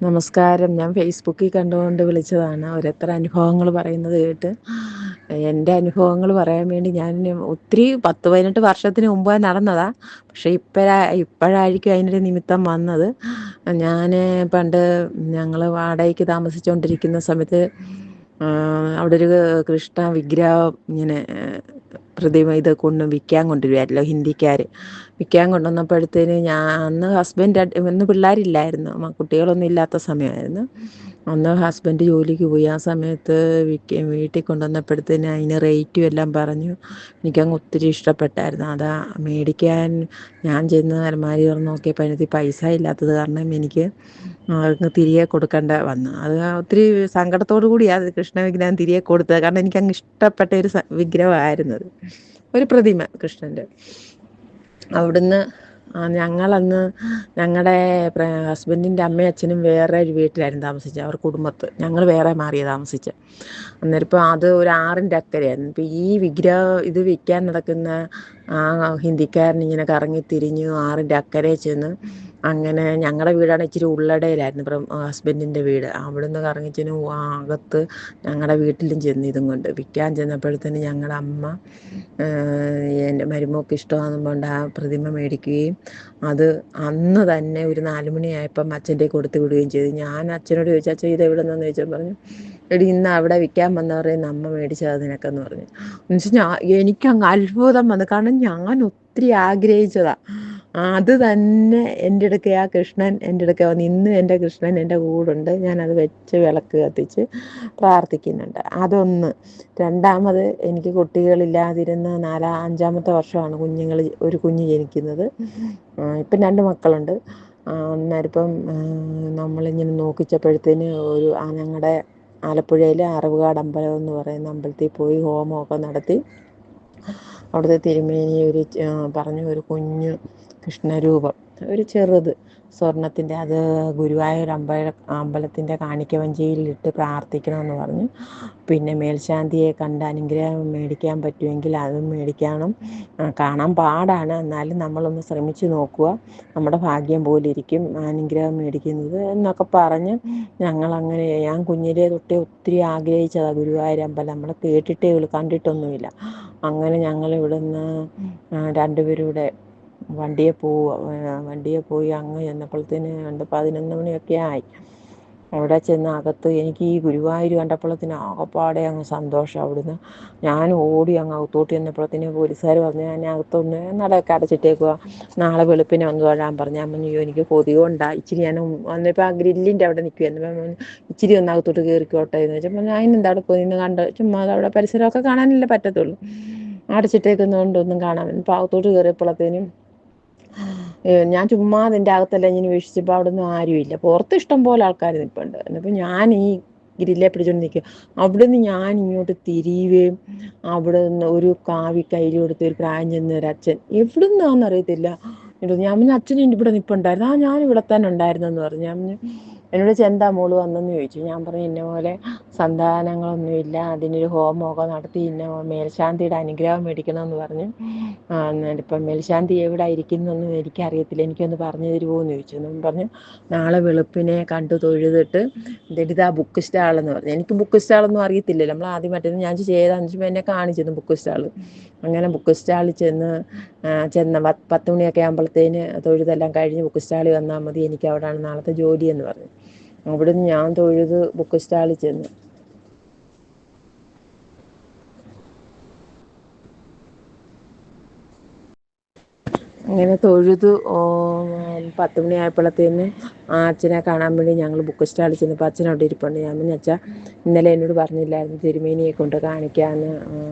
നമസ്കാരം. ഞാൻ ഫേസ്ബുക്കിൽ കണ്ടുകൊണ്ട് വിളിച്ചതാണ്. ഓരോരുത്തർ അനുഭവങ്ങൾ പറയുന്നത് കേട്ട് എൻ്റെ അനുഭവങ്ങൾ പറയാൻ വേണ്ടി ഞാൻ ഒത്തിരി 10-18 വർഷത്തിന് മുമ്പ് നടന്നതാ. പക്ഷേ ഇപ്പോഴായിരിക്കും അതിനൊരു നിമിത്തം വന്നത്. ഞാൻ പണ്ട് ഞങ്ങൾ വാടകയ്ക്ക് താമസിച്ചുകൊണ്ടിരിക്കുന്ന സമയത്ത് അവിടെ ഒരു കൃഷ്ണ വിഗ്രഹം ഇങ്ങനെ പ്രതിമ വിൽക്കാൻ കൊണ്ടുവരുമായിരുന്നല്ലോ ഹിന്ദിക്കാർ. വിൽക്കാൻ കൊണ്ടുവന്നപ്പോഴത്തേന് അന്ന് അന്ന് പിള്ളേരില്ലായിരുന്നു, കുട്ടികളൊന്നും ഇല്ലാത്ത സമയമായിരുന്നു. അന്ന് ഹസ്ബൻഡ് ജോലിക്ക് പോയി. ആ സമയത്ത് വീട്ടിൽ കൊണ്ടുവന്നപ്പോഴത്തേന് അതിന് റേറ്റും എല്ലാം പറഞ്ഞു. എനിക്കങ്ങ് ഒത്തിരി ഇഷ്ടപ്പെട്ടായിരുന്നു. അതാ മേടിക്കാൻ ഞാൻ ചെന്ന് അലമാരി തുറന്ന് നോക്കിയപ്പോൾ അതിനകത്ത് പൈസ ഇല്ലാത്തത് കാരണം എനിക്ക് തിരികെ കൊടുക്കേണ്ട വന്നു. അത് ഒത്തിരി സങ്കടത്തോടു കൂടിയാണ് കൃഷ്ണ വിഗ്രഹം തിരികെ കൊടുത്തത്. കാരണം എനിക്കങ്ങ് ഇഷ്ടപ്പെട്ട ഒരു വിഗ്രഹമായിരുന്നു അത്, ഒരു പ്രതിമ കൃഷ്ണൻ്റെ. അവിടുന്ന് ഞങ്ങളന്ന് ഞങ്ങളുടെ ഹസ്ബൻഡിൻ്റെ അമ്മയും അച്ഛനും വേറെ ഒരു വീട്ടിലായിരുന്നു താമസിച്ചത്. അവർ കുടുംബത്ത്, ഞങ്ങൾ വേറെ മാറിയാണ് താമസിച്ചത്. അന്നേരം ഇപ്പോൾ അത് ഒരു 6-ൻ്റെ അക്കരെയായിരുന്നു. ഇപ്പോൾ ഈ വിഗ്രഹം ഇത് വിൽക്കാൻ നടക്കുന്ന ഹിന്ദിക്കാരൻ ഇങ്ങനെ കറങ്ങി തിരിഞ്ഞ് 6-ൻ്റെ അക്കരെ ചെന്ന്, അങ്ങനെ ഞങ്ങളുടെ വീടാണ് ഇച്ചിരി ഉള്ളടയിലായിരുന്നു. ഇപ്പം ഹസ്ബൻഡിൻ്റെ വീട് അവിടുന്ന് കറങ്ങിച്ചെന്ന് അകത്ത് ഞങ്ങളുടെ വീട്ടിലും ചെന്ന് ഇതും കൊണ്ട് വിൽക്കാൻ ചെന്നപ്പോഴത്തേന് ഞങ്ങളുടെ അമ്മ എൻ്റെ മരുമോൾക്ക് ഇഷ്ടമാണെന്നും കൊണ്ട് ആ പ്രതിമ മേടിക്കുകയും അത് അന്ന് തന്നെ ഒരു 4 മണിയായപ്പം അച്ഛൻ്റെ കൊടുത്ത് വിടുകയും ചെയ്തു. ഞാൻ അച്ഛനോട് ചോദിച്ചു, അച്ഛൻ ഇത് എവിടെ നിന്നെന്ന് ചോദിച്ചാൽ പറഞ്ഞു, എടി ഇന്ന് അവിടെ വിൽക്കാൻ വന്നവരെ അമ്മ മേടിച്ചത് നിനക്കെന്ന് പറഞ്ഞു. എന്നുവെച്ചാൽ എനിക്കങ്ങ് അത്ഭുതം വന്നു. കാരണം ഞാൻ ഒത്തിരി ആഗ്രഹിച്ചതാണ്. അത് തന്നെ എൻ്റെ അടുക്കെ ആ കൃഷ്ണൻ എൻ്റെ അടുക്കെ വന്ന് ഇന്നും എൻ്റെ കൃഷ്ണൻ എൻ്റെ കൂടുണ്ട്. ഞാനത് വെച്ച് വിളക്ക് കത്തിച്ച് പ്രാർത്ഥിക്കുന്നുണ്ട്. അതൊന്ന്. രണ്ടാമത്, എനിക്ക് കുട്ടികളില്ലാതിരുന്ന 5-ാമത്തെ വർഷമാണ് ഒരു കുഞ്ഞ് ജനിക്കുന്നത്. ഇപ്പം 2 മക്കളുണ്ട്. അന്നേരം നമ്മളിങ്ങനെ നോക്കിച്ചപ്പോഴത്തേന് ഞങ്ങളുടെ ആലപ്പുഴയിലെ അറവുകാട് അമ്പലം എന്ന് പറയുന്ന അമ്പലത്തിൽ പോയി ഹോമമൊക്കെ നടത്തി. അവിടുത്തെ തിരുമേനി പറഞ്ഞു, ഒരു കുഞ്ഞ് കൃഷ്ണരൂപം, ഒരു ചെറുത് സ്വർണത്തിൻ്റെ, അത് ഗുരുവായൂർ അമ്പലത്തിൻ്റെ കാണിക്ക വഞ്ചിയിലിട്ട് പ്രാർത്ഥിക്കണമെന്ന് പറഞ്ഞു. പിന്നെ മേൽശാന്തിയെ കണ്ട് അനുഗ്രഹം മേടിക്കാൻ പറ്റുമെങ്കിൽ അതും മേടിക്കണം. കാണാൻ പാടാണ്, എന്നാലും നമ്മളൊന്ന് ശ്രമിച്ചു നോക്കുക, നമ്മുടെ ഭാഗ്യം പോലെ ഇരിക്കും അനുഗ്രഹം മേടിക്കുന്നത് എന്നൊക്കെ പറഞ്ഞ് ഞങ്ങളങ്ങനെ, ഞാൻ കുഞ്ഞിലേ തൊട്ടേ ഒത്തിരി ആഗ്രഹിച്ചതാണ് ഗുരുവായൂർ അമ്പലം. നമ്മൾ കേട്ടിട്ടേ ഉള്ളൂ, കണ്ടിട്ടൊന്നുമില്ല. അങ്ങനെ ഞങ്ങൾ ഇവിടുന്ന് 2 പേരും കൂടെ വണ്ടിയെ പോയി അങ്ങ് ചെന്നപ്പോഴത്തേന് 11 മണിയൊക്കെ ആയി. അവിടെ ചെന്ന് അകത്ത് എനിക്ക് ഈ ഗുരുവായൂർ കണ്ടപ്പോഴത്തേന് ആകപ്പാടെ അങ്ങ് സന്തോഷം. അവിടുന്ന് ഞാൻ ഓടി അങ്ങ് അകത്തോട്ട് ചെന്നപ്പോഴത്തേന് പോലീസുകാർ പറഞ്ഞു, ഞാൻ അകത്തൊന്ന് നടയൊക്കെ അടച്ചിട്ടേക്കുക, നാളെ വെളുപ്പിനെ വന്ന് തൊഴാൻ പറഞ്ഞു. ഞാൻ പറഞ്ഞു, എനിക്ക് കൊതികൊണ്ടാണ് ഇച്ചിരി, ഞാൻ വന്നപ്പോൾ ആ ഗ്രില്ലിൻ്റെ അവിടെ നിൽക്കുമായിരുന്നു, ഇച്ചിരി ഒന്ന് അകത്തോട്ട് കയറിക്കോട്ടെ എന്ന് വെച്ചപ്പോൾ ഞാൻ എന്താണ് പോയി നിന്ന് കണ്ട് ചുമ്മാ അവിടെ പരിസരമൊക്കെ കാണാനല്ലേ പറ്റത്തുള്ളൂ, അടച്ചിട്ടേക്കുന്നതുകൊണ്ടൊന്നും കാണാൻ. ഇപ്പോൾ അകത്തോട്ട് കയറിയപ്പോഴത്തേനും ഞാൻ ചുമ്മാ അതിൻ്റെ അകത്തെല്ലാം ഇങ്ങനെ വീക്ഷിച്ചപ്പോൾ അവിടെ ഒന്നും ആരുമില്ല. പുറത്ത് ഇഷ്ടം പോലെ ആൾക്കാർ നിൽപ്പുണ്ട്. എന്നിപ്പോൾ ഞാൻ ഈ ഗ്രില്ലെ പിടിച്ചുകൊണ്ട് നിൽക്കുക. അവിടെ നിന്ന് ഞാൻ ഇങ്ങോട്ട് തിരിയുകയും അവിടെ നിന്ന് ഒരു കാവി കയ്യിൽ കൊടുത്ത് ഒരു പ്രായം ചെന്ന ഒരു അച്ഛൻ, എവിടെ നിന്നാണെന്ന് അറിയത്തില്ല, ഞാൻ പറഞ്ഞു, അച്ഛൻ ഇവിടെ നിൽപ്പുണ്ടായിരുന്നു. ഞാൻ ഇവിടെ തന്നെ ഉണ്ടായിരുന്നെന്ന് പറഞ്ഞു. ഞാൻ പറഞ്ഞു, എന്നോട് എന്താ മോള് വന്നെന്ന് ചോദിച്ചു. ഞാൻ പറഞ്ഞു, ഇന്ന പോലെ സന്താനങ്ങളൊന്നുമില്ല, അതിനൊരു ഹോമമൊക്കെ നടത്തി ഇന്ന മേൽശാന്തിയുടെ അനുഗ്രഹം മേടിക്കണമെന്ന് പറഞ്ഞു. ഇപ്പം മേൽശാന്തി എവിടെ ഇരിക്കുന്നൊന്നും എനിക്കറിയത്തില്ല, എനിക്കൊന്ന് പറഞ്ഞു തരുമോ എന്ന് ചോദിച്ചു. എന്നും പറഞ്ഞു, നാളെ വെളുപ്പിനെ കണ്ടു തൊഴുതിട്ട് ഇതാ ബുക്ക് സ്റ്റാളെന്ന് പറഞ്ഞു. എനിക്ക് ബുക്ക് സ്റ്റാളൊന്നും അറിയത്തില്ലല്ലോ, നമ്മൾ ആദ്യമായിട്ടൊന്നും. ഞാൻ ചെയ്താന്ന് വെച്ചപ്പോൾ എന്നെ കാണിച്ചിരുന്നു ബുക്ക് സ്റ്റാൾ. അങ്ങനെ ബുക്ക് സ്റ്റാളിൽ ചെന്ന് 10 മണിയൊക്കെ ആകുമ്പോഴത്തേന് തൊഴുതെല്ലാം കഴിഞ്ഞ് ബുക്ക് സ്റ്റാളിൽ വന്നാൽ മതി, എനിക്ക് അവിടെയാണ് നാളത്തെ ജോലി എന്ന് പറഞ്ഞു. അവിടുന്ന് ഞാൻ തൊഴുത് ബുക്ക് സ്റ്റാളിൽ ചെന്ന് അങ്ങനെ തൊഴുതു. 10 മണിയായപ്പോഴത്തേന് ആ അച്ഛനെ കാണാൻ വേണ്ടി ഞങ്ങൾ ബുക്ക് സ്റ്റാളിൽ ചെന്നപ്പോൾ അച്ഛൻ അവിടെ ഇരിപ്പുണ്ട്. ഞാൻ പറഞ്ഞു, അച്ഛാ ഇന്നലെ എന്നോട് പറഞ്ഞില്ലായിരുന്നു തിരുമേനിയെ കൊണ്ട് കാണിക്കാമെന്ന്,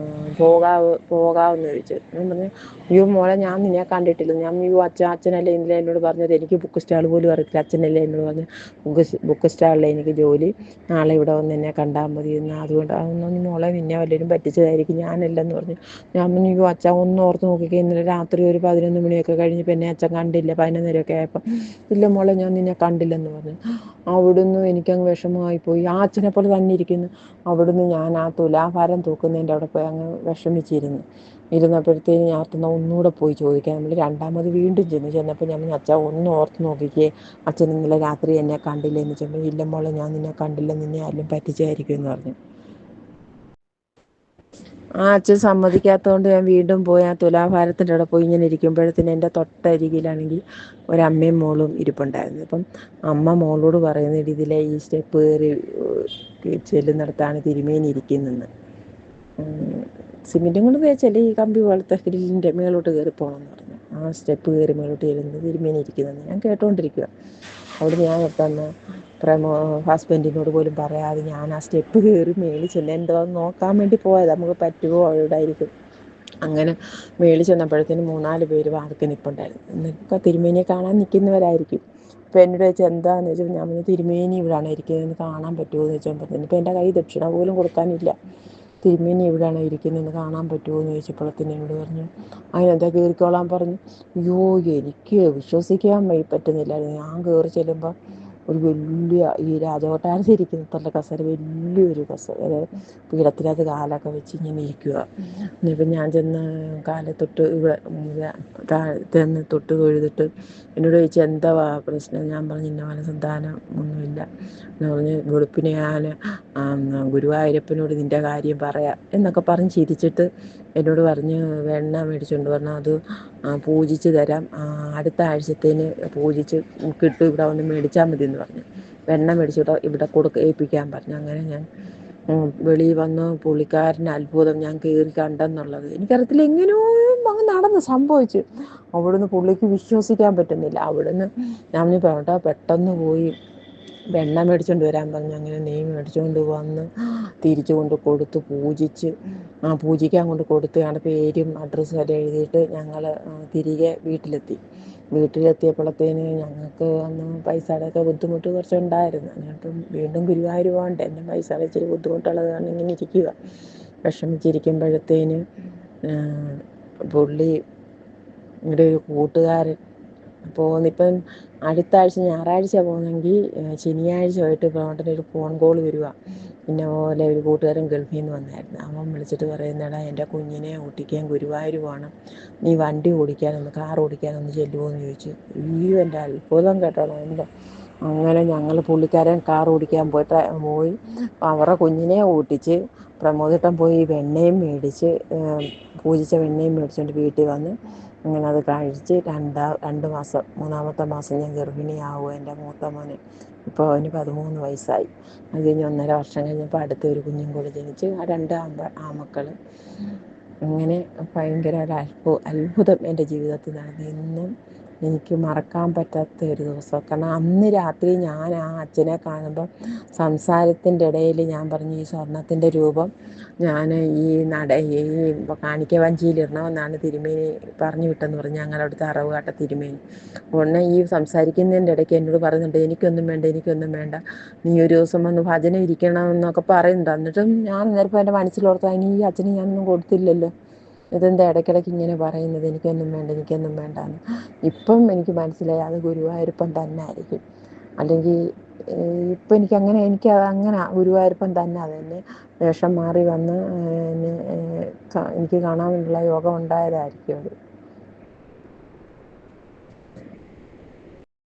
പോകാമെന്ന് ചോദിച്ചു. ഞാൻ പറഞ്ഞു, അയ്യോ മോളെ, ഞാൻ നിന്നെ കണ്ടിട്ടില്ല. ഞാൻ അയ്യോ അച്ഛനല്ലേ ഇന്നലെ എന്നോട് പറഞ്ഞത്, എനിക്ക് ബുക്ക് സ്റ്റാൾ പോലും അറിയത്തില്ല, അച്ഛനല്ലേ എന്നോട് പറഞ്ഞു ബുക്ക് സ്റ്റാളിലെ എനിക്ക് ജോലി, നാളെ ഇവിടെ വന്ന് എന്നെ കണ്ടാൽ മതി എന്ന്. അതുകൊണ്ട് അതൊന്നും മോളെ, നിന്നെ വല്ലവരും പറ്റിച്ചതായിരിക്കും, ഞാനല്ലെന്ന് പറഞ്ഞു. ഞാൻ പറഞ്ഞു, അയ്യോ അച്ഛാ ഒന്ന് ഓർത്ത് നോക്കിക്കേ, ഇന്നലെ രാത്രി ഒരു 11 മണിയൊക്കെ കഴിഞ്ഞപ്പോൾ എന്നെ അച്ഛൻ കണ്ടില്ല, 11:30 ആയപ്പോൾ. ഇല്ല മോളെ, ഞാൻ നിന്നെ കണ്ടില്ലെന്ന് പറഞ്ഞു. അവിടുന്ന് എനിക്കങ്ങ് വിഷമമായി പോയി. ആ അച്ഛനെ പോലെ തന്നെ ഇരിക്കുന്നു. അവിടുന്ന് ഞാൻ ആ തുലാഭാരം തൂക്കുന്നതിൻ്റെ അവിടെ പോയി അങ്ങ് വിഷമിച്ചിരുന്നു. ഇരുന്നപ്പോഴത്തേക്കും ഞാൻ ഓർത്തു ഒന്നുകൂടെ പോയി ചോദിക്കാം. നമ്മൾ രണ്ടാമത് വീണ്ടും ചെന്നപ്പോൾ ഞാൻ പറഞ്ഞു, അച്ഛാ ഒന്ന് ഓർത്ത് നോക്കിക്കേ, അച്ഛൻ ഇന്നലെ രാത്രി എന്നെ കണ്ടില്ലേ എന്ന് ചോദിച്ചപ്പോൾ, ഇല്ല മോളെ ഞാൻ നിന്നെ കണ്ടില്ല, നിന്നെ ആരെങ്കിലും പറ്റിച്ചായിരിക്കും എന്ന് പറഞ്ഞു. ആ അച്ഛൻ സമ്മതിക്കാത്തതുകൊണ്ട് ഞാൻ വീണ്ടും പോയി ആ തുലാഭാരത്തിൻ്റെ അവിടെ പോയി ഇങ്ങനെ ഇരിക്കുമ്പോഴത്തേന് എൻ്റെ തൊട്ടരികിലാണെങ്കിൽ ഒരമ്മയും മോളും ഇരിപ്പുണ്ടായിരുന്നു. അപ്പം അമ്മ മോളോട് പറയുന്നത്, ഇതിലെ ഈ സ്റ്റെപ്പ് കയറി ചെല്ലുന്നിടത്താണ് തിരുമേനി ഇരിക്കുന്നതെന്ന്. സിമെൻറ്റും കൊണ്ട് തേച്ചല്ലേ, ഈ കമ്പി പോലത്തെ ഗ്രില്ലിൻ്റെ മേലോട്ട് കയറി പോകണമെന്ന് പറഞ്ഞു. ആ സ്റ്റെപ്പ് കയറി മേലോട്ട് ചെല്ലുന്നത് തിരുമേനി ഇരിക്കുന്നതെന്ന് ഞാൻ കേട്ടുകൊണ്ടിരിക്കുക. അവിടെ ഞാൻ പെട്ടെന്ന് ഹസ്ബൻഡിനോട് പോലും പറയാതെ ഞാൻ ആ സ്റ്റെപ്പ് കയറി മേളിൽ ചെന്ന് എന്താണെന്ന് നോക്കാൻ വേണ്ടി പോയത്, നമുക്ക് പറ്റുമോ എവിടെയായിരിക്കും. അങ്ങനെ മേളിൽ ചെന്നപ്പോഴത്തേനും 3-4 പേര് വാതിൽക്കൽ നിൽപ്പുണ്ടായിരുന്നു. എന്നൊക്കെ തിരുമേനിയെ കാണാൻ നിൽക്കുന്നവരായിരിക്കും. അപ്പോൾ എന്നോട് ചോദിച്ചാൽ എന്താണെന്ന് ചോദിച്ചപ്പോൾ ഞാൻ പറഞ്ഞു, തിരുമേനി ഇവിടെയാണ് ഇരിക്കുന്നതെന്ന് കാണാൻ പറ്റുമോ എന്ന് ചോദിച്ചപ്പോഴത്തേന്, ഇപ്പോൾ എൻ്റെ കൈ ദക്ഷിണ പോലും കൊടുക്കാനില്ല. തിരുമേനി ഇവിടെയാണോ ഇരിക്കുന്നതെന്ന് കാണാൻ പറ്റുമോ എന്ന് ചോദിച്ചപ്പോഴത്തേന് എന്നോട് പറഞ്ഞു, അതിനെന്താ കയറിക്കോളാൻ പറഞ്ഞു. അയ്യോ, എനിക്ക് വിശ്വസിക്കാൻ പറ്റുന്നില്ലായിരുന്നു. ഞാൻ കയറി ചെല്ലുമ്പോൾ ഒരു വലിയ ഈ രാജകൊട്ടാരത്തിൽ ഇരിക്കുന്ന നല്ല കസേര, വലിയൊരു കസേര, പീഠത്തിനകത്ത് കാലൊക്കെ വെച്ച് ഇങ്ങനെ ഇരിക്കുക. ഇനിയിപ്പം ഞാൻ ചെന്ന് കാലെ തൊട്ട് താഴത്തുനിന്ന് തൊട്ട് തൊഴുതിട്ട് എന്നോട് ചോദിച്ചു, എന്താ പ്രശ്നം. ഞാൻ പറഞ്ഞു, ഇന്ന പോലെ സന്താനം ഒന്നുമില്ല എന്ന് പറഞ്ഞ്, വെളുപ്പിനെ ഞാൻ ഗുരുവായൂരപ്പനോട് നിൻ്റെ കാര്യം പറയാം എന്നൊക്കെ പറഞ്ഞ് ചിരിച്ചിട്ട് എന്നോട് പറഞ്ഞ്, വെണ്ണ മേടിച്ചുകൊണ്ട് വരണം, അത് പൂജിച്ച് തരാം, അടുത്ത ആഴ്ചത്തേന് പൂജിച്ച് കിട്ടും, ഇവിടെ വന്ന് മേടിച്ചാൽ മതി എന്ന് പറഞ്ഞു. വെണ്ണ മേടിച്ചിട്ട് ഇവിടെ ഏൽപ്പിക്കാൻ പറഞ്ഞു. അങ്ങനെ ഞാൻ വെളിയിൽ വന്ന് പുള്ളിക്കാരന് അത്ഭുതം ഞാൻ കയറി കണ്ടെന്നുള്ളത്. എനിക്കറിയത്തില്ല, എങ്ങനെയോ അങ്ങ് നടന്ന് സംഭവിച്ചു. അവിടുന്ന് പുള്ളിക്ക് വിശ്വസിക്കാൻ പറ്റുന്നില്ല. അവിടുന്ന് ഞാൻ പറഞ്ഞിട്ട് പെട്ടെന്ന് പോയി വെണ്ണ മേടിച്ചുകൊണ്ട് വരാൻ പറഞ്ഞു. അങ്ങനെ നെയ്യ് മേടിച്ചുകൊണ്ട് വന്ന് തിരിച്ചു കൊണ്ട് കൊടുത്ത് പൂജിച്ച്, പൂജിക്കാൻ കൊണ്ട് കൊടുത്ത് ഞങ്ങളുടെ പേരും അഡ്രസ്സും എല്ലാം എഴുതിയിട്ട് ഞങ്ങൾ തിരികെ വീട്ടിലെത്തിയപ്പോഴത്തേന് ഞങ്ങൾക്ക് അന്ന് പൈസയുടെയൊക്കെ ബുദ്ധിമുട്ട് കുറച്ചുണ്ടായിരുന്നു. എന്നിട്ടും വീണ്ടും ഗുരുവായൂർ പോകണ്ടേ, എൻ്റെ പൈസയുടെ ഇച്ചിരി ബുദ്ധിമുട്ടുള്ളത് കാരണം ഇങ്ങനെ ഇരിക്കുക. വിഷമിച്ചിരിക്കുമ്പോഴത്തേന് പുള്ളി ഇവിടെ ഒരു കൂട്ടുകാരൻ ഇപ്പം അടുത്ത ആഴ്ച ഞായറാഴ്ച പോകുന്നെങ്കിൽ ശനിയാഴ്ച വൈകിട്ട് പ്രവട്ടന് ഒരു ഫോൺ കോൾ വരിക, ഇന്ന പോലെ ഒരു കൂട്ടുകാരൻ ഗൾഫിൽ നിന്ന് വന്നായിരുന്നു. അവൻ വിളിച്ചിട്ട് പറയുന്നേടാ, എൻ്റെ കുഞ്ഞിനെ ഓട്ടിക്കാൻ ഗുരുവായൂർ പോകണം, നീ വണ്ടി ഓടിക്കാനൊന്ന് കാർ ഓടിക്കാനൊന്ന് ചെല്ലുമോ എന്ന് ചോദിച്ചു. അയ്യോ, എൻ്റെ അത്ഭുതം കേട്ടോളാം. എൻ്റെ അങ്ങനെ ഞങ്ങൾ പുള്ളിക്കാരൻ കാർ ഓടിക്കാൻ പോയി അവരുടെ കുഞ്ഞിനെ ഓട്ടിച്ച് പ്രമോദേട്ടൻ പോയി വെണ്ണയും മേടിച്ച് പൂജിച്ച വെണ്ണയും മേടിച്ചുകൊണ്ട് വീട്ടിൽ വന്ന് അങ്ങനെ അത് കഴിച്ച് 2 മാസം 3-ാമത്തെ മാസം ഞാൻ ഗർഭിണിയാവുക. എൻ്റെ മൂത്ത മോന് ഇപ്പോൾ അവന് 13 വയസ്സായി. അത് കഴിഞ്ഞ് 1.5 വർഷം കഴിഞ്ഞപ്പോൾ അടുത്ത ഒരു കുഞ്ഞും കൂടെ ജനിച്ച്, ആ 2 ആമക്കൾ. അങ്ങനെ ഭയങ്കര ഒരു അത്ഭുതം എൻ്റെ ജീവിതത്തിൽ നടന്നു. ഇന്നും എനിക്ക് മറക്കാൻ പറ്റാത്ത ഒരു ദിവസം. കാരണം അന്ന് രാത്രി ഞാൻ ആ അച്ഛനെ കാണുമ്പം സംസാരത്തിൻ്റെ ഇടയിൽ ഞാൻ പറഞ്ഞു, ഈ സ്വർണത്തിൻ്റെ രൂപം ഞാൻ ഈ കാണിക്ക വഞ്ചിയിലിടണമെന്നാണ് തിരുമേനി പറഞ്ഞു വിട്ടെന്ന് പറഞ്ഞു. ഞങ്ങളവിടുത്തെ അറവുകാട്ട തിരുമേനി ഉടനെ ഈ സംസാരിക്കുന്നതിൻ്റെ ഇടയ്ക്ക് എന്നോട് പറയുന്നുണ്ട്, എനിക്കൊന്നും വേണ്ട, നീ ഒരു ദിവസം വന്ന് ഭജന ഇരിക്കണം എന്നൊക്കെ പറയുന്നുണ്ട്. എന്നിട്ടും ഞാൻ നേരത്തെ എൻ്റെ മനസ്സിലോർത്ത്, അതിന് ഈ അച്ഛന് ഞാനൊന്നും കൊടുത്തില്ലല്ലോ, ഇതെന്താ ഇടയ്ക്കിടയ്ക്ക് ഇങ്ങനെ പറയുന്നത്, എനിക്കൊന്നും വേണ്ടാന്ന്. ഇപ്പം എനിക്ക് മനസ്സിലായി, അത് ഗുരുവായൂരപ്പൻ തന്നെ ആയിരിക്കും. അല്ലെങ്കിൽ ഇപ്പം എനിക്കങ്ങനെ ഗുരുവായൂരപ്പൻ തന്നെ അതെന്നെ വേഷം മാറി വന്ന് എനിക്ക് കാണാനുള്ള യോഗം ഉണ്ടായതായിരിക്കും അത്.